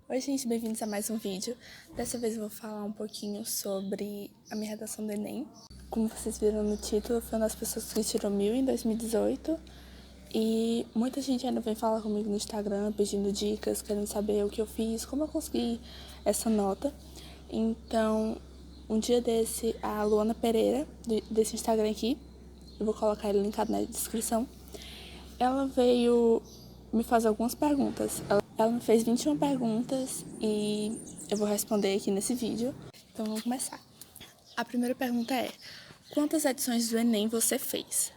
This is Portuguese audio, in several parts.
Oi gente, bem-vindos a mais um vídeo. Dessa vez eu vou falar um pouquinho sobre a minha redação do Enem. Como vocês viram no título, eu fui uma das pessoas que tirou 1000 em 2018 e muita gente ainda vem falar comigo no Instagram pedindo dicas, querendo saber o que eu fiz, como eu consegui essa nota. Então, um dia desse, a Luana Pereira, desse Instagram aqui, eu vou colocar ele linkado na descrição, ela veio me fazer algumas perguntas. Ela me fez 21 perguntas e eu vou responder aqui nesse vídeo. Então vamos começar. A primeira pergunta é: quantas edições do Enem você fez?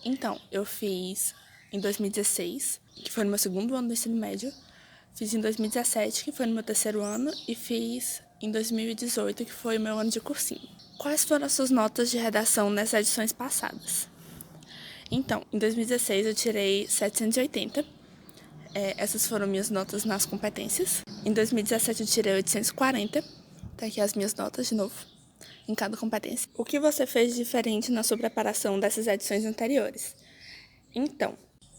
Então, eu fiz em 2016, que foi no meu segundo ano do ensino médio. Fiz em 2017, que foi no meu terceiro ano. E fiz em 2018, que foi o meu ano de cursinho. Quais foram as suas notas de redação nessas edições passadas? Então, em 2016 eu tirei 780. Essas foram minhas notas nas competências. Em 2017 eu tirei 840. Tá aqui as minhas notas de novo, em cada competência. O que você fez de diferente na sua preparação dessas edições anteriores? Então,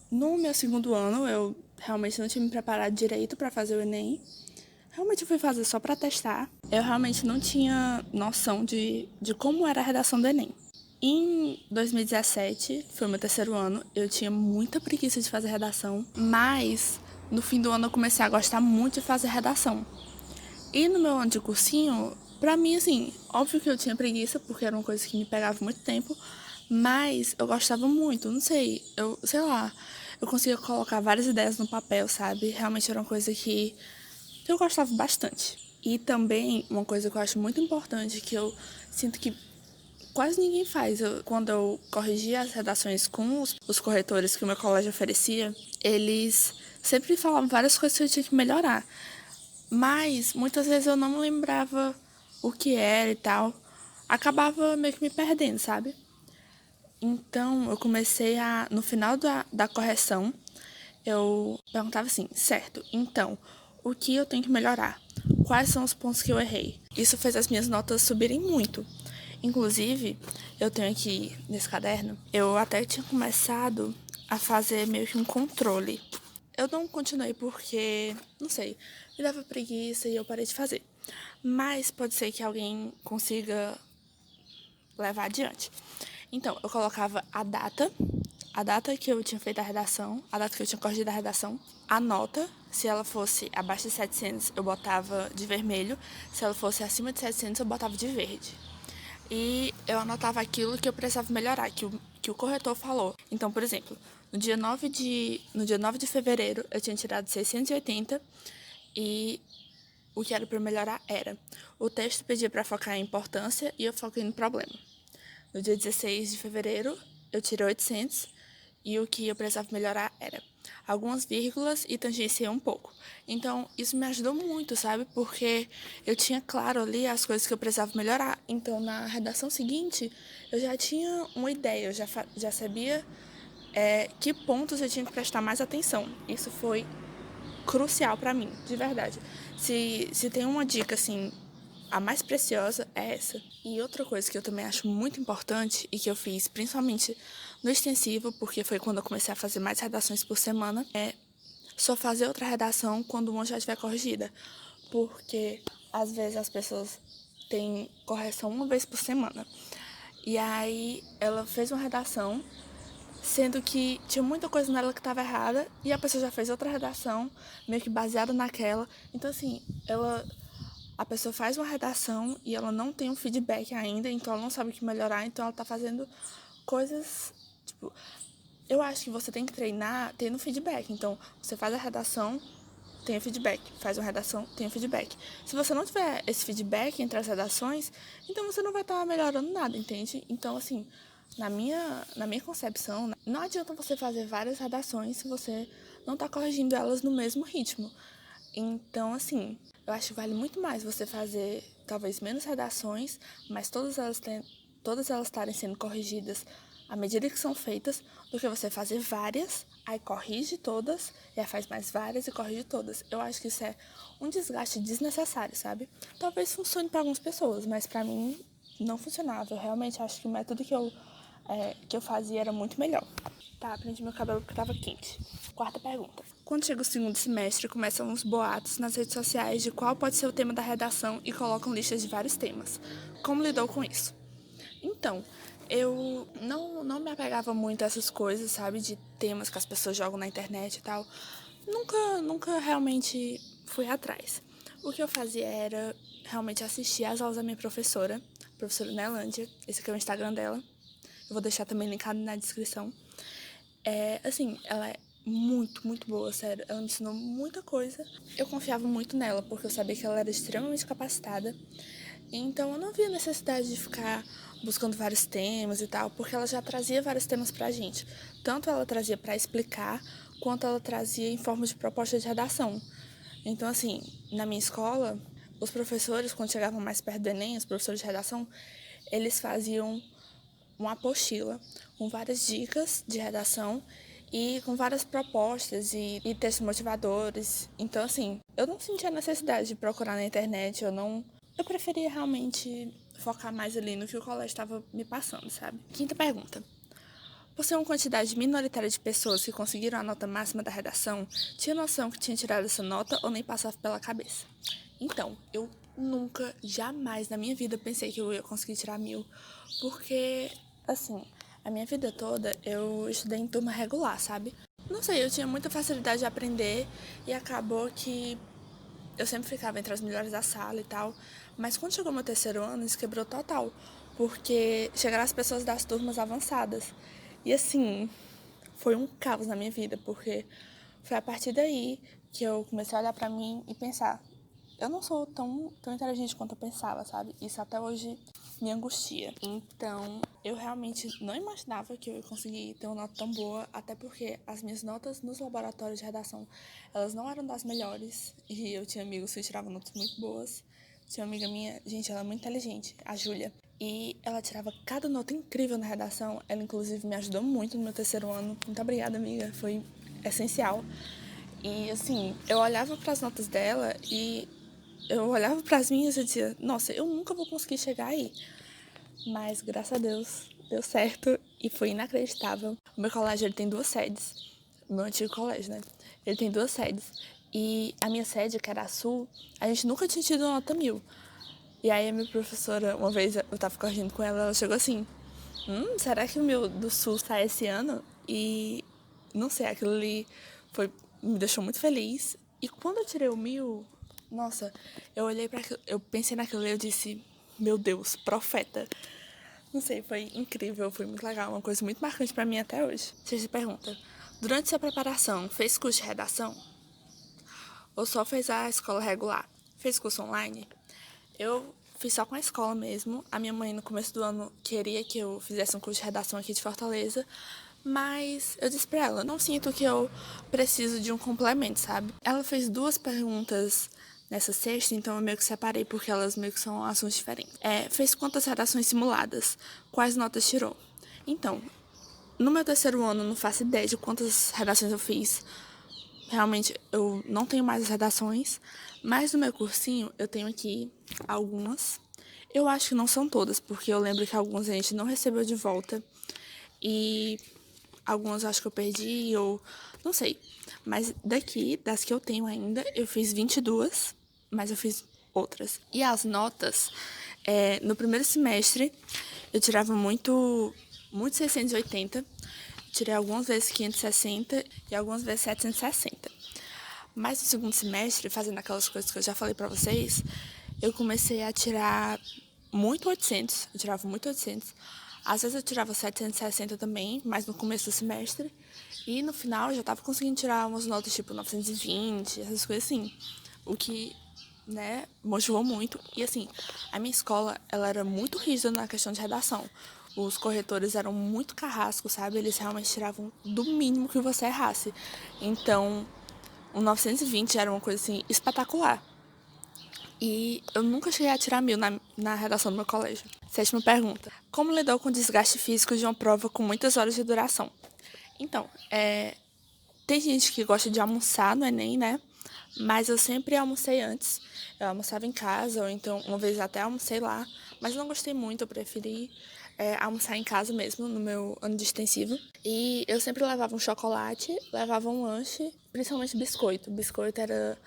no meu segundo ano eu realmente não tinha me preparado direito para fazer o Enem. Realmente eu fui fazer só para testar. Eu realmente não tinha noção de como era a redação do Enem. Em 2017, foi o meu terceiro ano, eu tinha muita preguiça de fazer redação, mas no fim do ano eu comecei a gostar muito de fazer redação. E no meu ano de cursinho, pra mim, assim, óbvio que eu tinha preguiça, porque era uma coisa que me pegava muito tempo, mas eu gostava muito, não sei, sei lá, eu conseguia colocar várias ideias no papel, sabe? Realmente era uma coisa que eu gostava bastante. E também, uma coisa que eu acho muito importante, que eu sinto que quase ninguém faz. Quando eu corrigia as redações com os corretores que o meu colégio oferecia, eles sempre falavam várias coisas que eu tinha que melhorar. Mas muitas vezes eu não me lembrava o que era e tal. Acabava meio que me perdendo, sabe? Então eu comecei a, no final da correção, eu perguntava assim: certo, então, o que eu tenho que melhorar? Quais são os pontos que eu errei? Isso fez as minhas notas subirem muito. Inclusive, eu tenho aqui nesse caderno, eu até tinha começado a fazer meio que um controle. Eu não continuei porque, não sei, me dava preguiça e eu parei de fazer. Mas pode ser que alguém consiga levar adiante. Então, eu colocava a data que eu tinha feito a redação, a data que eu tinha corrigido a redação, a nota, se ela fosse abaixo de 700, eu botava de vermelho, se ela fosse acima de 700, eu botava de verde. E eu anotava aquilo que eu precisava melhorar, que o corretor falou. Então, por exemplo, no dia 9 de fevereiro, eu tinha tirado 680 e o que era para melhorar era: o texto pedia para focar em importância e eu foquei no problema. No dia 16 de fevereiro, eu tirei 800 e o que eu precisava melhorar era algumas vírgulas e tangenciei um pouco. Então, isso me ajudou muito, sabe? Porque eu tinha claro ali as coisas que eu precisava melhorar. Então, na redação seguinte, eu já tinha uma ideia, eu já sabia que pontos eu tinha que prestar mais atenção. Isso foi crucial para mim, de verdade. Se tem uma dica, assim, a mais preciosa é essa. E outra coisa que eu também acho muito importante e que eu fiz principalmente no extensivo, porque foi quando eu comecei a fazer mais redações por semana, é só fazer outra redação quando uma já estiver corrigida. Porque às vezes as pessoas têm correção uma vez por semana. E aí ela fez uma redação, sendo que tinha muita coisa nela que estava errada, e a pessoa já fez outra redação, meio que baseada naquela. Então, assim, a pessoa faz uma redação e ela não tem um feedback ainda, então ela não sabe o que melhorar, então ela tá fazendo coisas, tipo, eu acho que você tem que treinar tendo feedback. Então, você faz a redação, tem o feedback, faz uma redação, tem o feedback. Se você não tiver esse feedback entre as redações, então você não vai estar melhorando nada, entende? Então, assim, na minha concepção, não adianta você fazer várias redações se você não tá corrigindo elas no mesmo ritmo. Então, assim, eu acho que vale muito mais você fazer talvez menos redações, mas todas elas estarem sendo corrigidas à medida que são feitas, do que você fazer várias, aí corrige todas, e aí faz mais várias e corrige todas. Eu acho que isso é um desgaste desnecessário, sabe? Talvez funcione para algumas pessoas, mas para mim não funcionava. Eu realmente acho que o método que eu fazia era muito melhor. Tá, prendi meu cabelo porque tava quente. Quarta pergunta. Quando chega o segundo semestre, começam os boatos nas redes sociais de qual pode ser o tema da redação e colocam listas de vários temas. Como lidou com isso? Então, eu não me apegava muito a essas coisas, sabe? De temas que as pessoas jogam na internet e tal. Nunca realmente fui atrás. O que eu fazia era realmente assistir às aulas da minha professora, professora Nelândia. Esse aqui é o Instagram dela. Eu vou deixar também linkado na descrição. Assim, ela é muito boa, sério. Ela me ensinou muita coisa. Eu confiava muito nela, porque eu sabia que ela era extremamente capacitada. Então, eu não via necessidade de ficar buscando vários temas e tal, porque ela já trazia vários temas pra gente. Tanto ela trazia para explicar, quanto ela trazia em forma de proposta de redação. Então, assim, na minha escola, os professores, quando chegavam mais perto do Enem, os professores de redação, eles faziam uma apostila com várias dicas de redação e com várias propostas e textos motivadores. Então, assim, eu não sentia necessidade de procurar na internet, eu preferia realmente focar mais ali no que o colégio estava me passando, sabe? Quinta pergunta. Por ser uma quantidade minoritária de pessoas que conseguiram a nota máxima da redação, tinha noção que tinha tirado essa nota ou nem passava pela cabeça? Então, eu nunca, jamais na minha vida pensei que eu ia conseguir tirar 1000, porque, assim, a minha vida toda eu estudei em turma regular, sabe? Não sei, eu tinha muita facilidade de aprender e acabou que eu sempre ficava entre as melhores da sala e tal, mas quando chegou meu terceiro ano, isso quebrou total, porque chegaram as pessoas das turmas avançadas. E assim, foi um caos na minha vida, porque foi a partir daí que eu comecei a olhar pra mim e pensar, eu não sou tão inteligente quanto eu pensava, sabe? Isso até hoje me angustia. Então, eu realmente não imaginava que eu ia conseguir ter uma nota tão boa, até porque as minhas notas nos laboratórios de redação, elas não eram das melhores, e eu tinha amigos que tiravam notas muito boas. Tinha uma amiga minha, gente, ela é muito inteligente, a Júlia, e ela tirava cada nota incrível na redação. Ela, inclusive, me ajudou muito no meu terceiro ano. Muito obrigada, amiga, foi essencial. E, assim, eu olhava para as notas dela e eu olhava para as minhas e dizia, nossa, eu nunca vou conseguir chegar aí. Mas, graças a Deus, deu certo e foi inacreditável. O meu colégio, ele tem 2 sedes. O meu antigo colégio, né? Ele tem 2 sedes. E a minha sede, que era a Sul, a gente nunca tinha tido nota 1000. E aí a minha professora, uma vez eu tava correndo com ela, ela chegou assim, será que o meu do Sul sai esse ano? E não sei, aquilo ali me deixou muito feliz. E quando eu tirei o 1000, nossa, eu olhei para aquilo, eu pensei naquilo e eu disse, meu Deus, profeta. Não sei, foi incrível, foi muito legal, uma coisa muito marcante para mim até hoje. Você se pergunta, durante sua preparação, fez curso de redação? Ou só fez a escola regular? Fez curso online? Eu fiz só com a escola mesmo. A minha mãe, no começo do ano, queria que eu fizesse um curso de redação aqui de Fortaleza, mas eu disse pra ela, não sinto que eu preciso de um complemento, sabe? Ela fez 2 perguntas nessa sexta, então eu meio que separei porque elas meio que são assuntos diferentes. Fez quantas redações simuladas? Quais notas tirou? Então, no meu terceiro ano, não faço ideia de quantas redações eu fiz. Realmente, eu não tenho mais as redações, mas no meu cursinho eu tenho aqui algumas. Eu acho que não são todas, porque eu lembro que algumas a gente não recebeu de volta. E algumas eu acho que eu perdi, ou não sei. Mas daqui, das que eu tenho ainda, eu fiz 22, mas eu fiz outras. E as notas, no primeiro semestre, eu tirava muito 680. Tirei algumas vezes 560 e algumas vezes 760. Mas no segundo semestre, fazendo aquelas coisas que eu já falei pra vocês, eu comecei a tirar muito 800. Eu tirava muito 800. Às vezes eu tirava 760 também, mas no começo do semestre. E no final eu já tava conseguindo tirar umas notas tipo 920, essas coisas assim. O que, né, motivou muito. E assim, a minha escola, ela era muito rígida na questão de redação. Os corretores eram muito carrascos, sabe? Eles realmente tiravam do mínimo que você errasse. Então, o 920 era uma coisa assim espetacular. E eu nunca cheguei a tirar 1000 na redação do meu colégio. Sétima pergunta. Como lidou com o desgaste físico de uma prova com muitas horas de duração? Então, tem gente que gosta de almoçar no Enem, né? Mas eu sempre almocei antes. Eu almoçava em casa, ou então uma vez até almocei lá. Mas não gostei muito, eu preferi almoçar em casa mesmo, no meu ano de extensivo. E eu sempre levava um chocolate, levava um lanche, principalmente biscoito. Biscoito era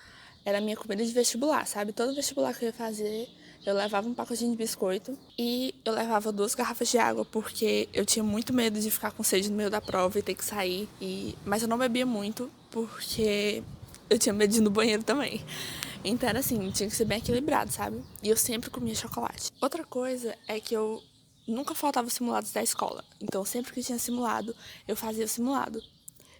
a minha comida de vestibular, sabe? Todo vestibular que eu ia fazer, eu levava um pacotinho de biscoito e eu levava 2 garrafas de água, porque eu tinha muito medo de ficar com sede no meio da prova e ter que sair. Mas eu não bebia muito, porque eu tinha medo de ir no banheiro também. Então era assim, tinha que ser bem equilibrado, sabe? E eu sempre comia chocolate. Outra coisa é que eu nunca faltava os simulados da escola. Então sempre que tinha simulado, eu fazia o simulado.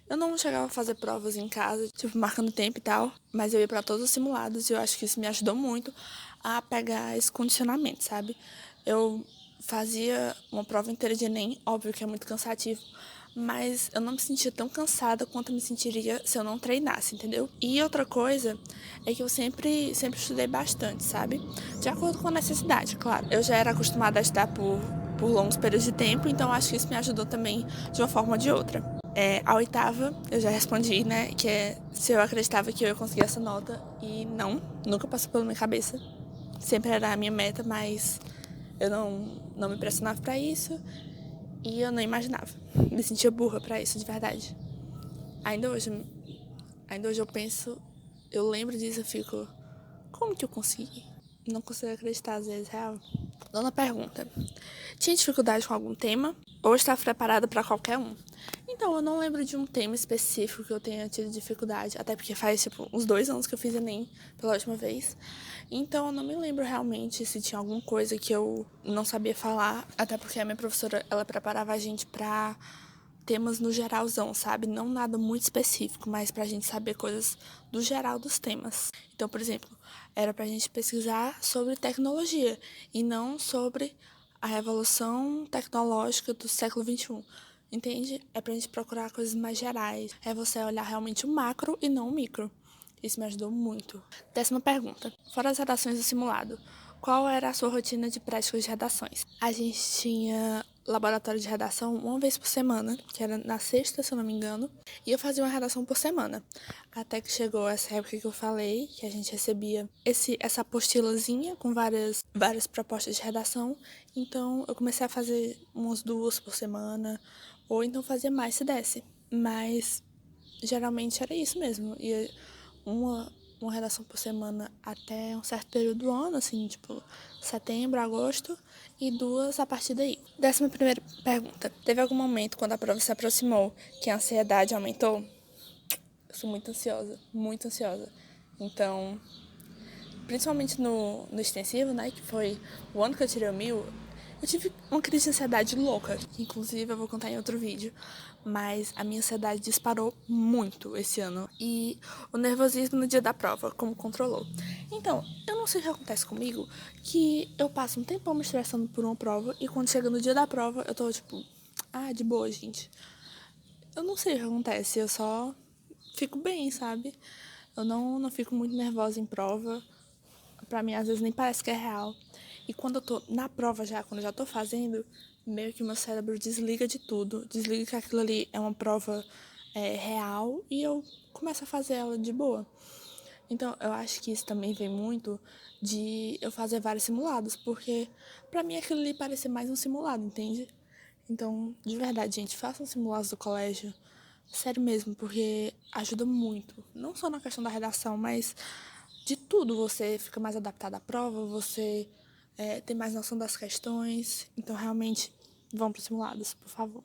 Eu não chegava a fazer provas em casa, tipo, marcando tempo e tal, mas eu ia pra todos os simulados e eu acho que isso me ajudou muito a pegar esse condicionamento, sabe? Eu fazia uma prova inteira de Enem, óbvio que é muito cansativo, mas eu não me sentia tão cansada quanto eu me sentiria se eu não treinasse, entendeu? E outra coisa é que eu sempre estudei bastante, sabe? De acordo com a necessidade, claro. Eu já era acostumada a estudar por longos períodos de tempo, então acho que isso me ajudou também de uma forma ou de outra. A oitava, eu já respondi, né, que é se eu acreditava que eu ia conseguir essa nota, e não, nunca passou pela minha cabeça. Sempre era a minha meta, mas eu não me pressionava pra isso e eu não imaginava. Me sentia burra pra isso, de verdade. Ainda hoje, ainda hoje eu penso, eu lembro disso, eu fico, como que eu consegui? Não consigo acreditar, às vezes, real. Nona pergunta. Tinha dificuldade com algum tema ou estava preparada para qualquer um? Então, eu não lembro de um tema específico que eu tenha tido dificuldade, até porque faz, tipo, uns 2 anos que eu fiz Enem pela última vez. Então, eu não me lembro realmente se tinha alguma coisa que eu não sabia falar, até porque a minha professora, ela preparava a gente para temas no geralzão, sabe? Não nada muito específico, mas pra gente saber coisas do geral dos temas. Então, por exemplo, era pra gente pesquisar sobre tecnologia e não sobre a revolução tecnológica do século XXI. Entende? É pra gente procurar coisas mais gerais. É você olhar realmente o macro e não o micro. Isso me ajudou muito. 10ª pergunta. Fora as redações do simulado, qual era a sua rotina de práticas de redações? A gente tinha laboratório de redação uma vez por semana, que era na sexta, se eu não me engano, e eu fazia uma redação por semana. Até que chegou essa época que eu falei, que a gente recebia essa apostilazinha com várias propostas de redação. Então eu comecei a fazer umas 2 por semana, ou então fazia mais se desse. Mas geralmente era isso mesmo. E uma redação por semana até um certo período do ano, assim, tipo setembro, agosto, e 2 a partir daí. 11ª pergunta. Teve algum momento quando a prova se aproximou que a ansiedade aumentou? Eu sou muito ansiosa, muito ansiosa. Então, principalmente no extensivo, né, que foi o ano que eu tirei o 1000, eu tive uma crise de ansiedade louca, que inclusive eu vou contar em outro vídeo, mas a minha ansiedade disparou muito esse ano. E o nervosismo no dia da prova, como controlou. Então, eu não sei o que acontece comigo, que eu passo um tempão me estressando por uma prova e quando chega no dia da prova, eu tô tipo, de boa, gente. Eu não sei o que acontece, eu só fico bem, sabe? Eu não fico muito nervosa em prova. Pra mim, às vezes, nem parece que é real. E quando eu tô na prova já, quando eu já tô fazendo, meio que o meu cérebro desliga de tudo. Desliga que aquilo ali é uma prova real e eu começo a fazer ela de boa. Então, eu acho que isso também vem muito de eu fazer vários simulados, porque pra mim aquilo ali parece mais um simulado, entende? Então, de verdade, gente, façam simulados do colégio. Sério mesmo, porque ajuda muito. Não só na questão da redação, mas de tudo. Você fica mais adaptado à prova, você tem mais noção das questões. Então, realmente, vão para os simulados, por favor.